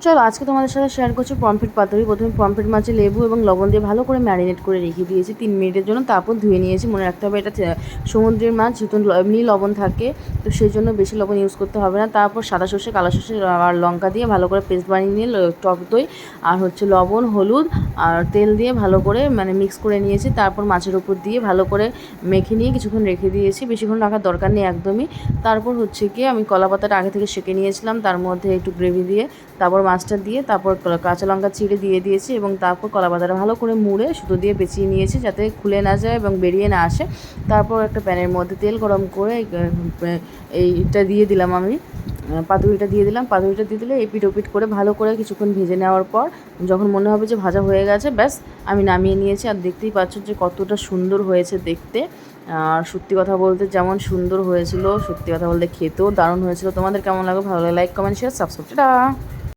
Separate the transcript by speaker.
Speaker 1: চলো আজকে তোমাদের সাথে শেয়ার করছি পমফ্রেট পাতুরি। প্রথমে পমফ্রেট মাছে লেবু এবং লবণ দিয়ে ভালো করে ম্যারিনেট করে রেখে দিয়েছি 3 মিনিটের জন্য, তারপর ধুয়ে নিয়েছি। মনে রাখতে হবে এটা সমুদ্রের মাছ, যেহেতু এমনি লবণ থাকে, তো সেই জন্য বেশি লবণ ইউজ করতে হবে না। তারপর সাদা সর্ষে, কালো সর্ষে আর লঙ্কা দিয়ে ভালো করে পেস্ট বানিয়ে নিয়ে টক দই আর লবণ, হলুদ আর তেল দিয়ে ভালো করে মিক্স করে নিয়েছি। তারপর মাছের উপর দিয়ে ভালো করে মেখে নিয়ে কিছুক্ষণ রেখে দিয়েছি, বেশিক্ষণ রাখার দরকার নেই একদমই। তারপর গিয়ে আমি কলা পাতাটা আগে থেকে সেঁকে নিয়েছিলাম, তার মধ্যে একটু গ্রেভি দিয়ে তারপর মাছটা দিয়ে তারপর কাঁচা লঙ্কা চিড়ে দিয়ে দিয়েছি এবং তারপর কলা পাতাটা ভালো করে মুড়ে সুতো দিয়ে পেঁচিয়ে নিয়েছি যাতে খুলে না যায় এবং বেরিয়ে না আসে। তারপর একটা প্যানের মধ্যে তেল গরম করে এইটা দিয়ে দিলাম, আমি পাতুরিটা দিয়ে দিলাম। পাতুরিটা দিয়ে দিলে এপিট ওপিট করে ভালো করে কিছুক্ষণ ভেজে নেওয়ার পর যখন মনে হবে যে ভাজা হয়ে গেছে, ব্যাস আমি নামিয়ে নিয়েছি। আর দেখতেই পাচ্ছ যে কতটা সুন্দর হয়েছে দেখতে। আর সত্যি কথা বলতে যেমন সুন্দর হয়েছিল, সত্যি কথা বলতে খেতেও দারুণ হয়েছিল। তোমাদের কেমন লাগলো? ভালো লাগে like, comment, share, subscribe. Tata.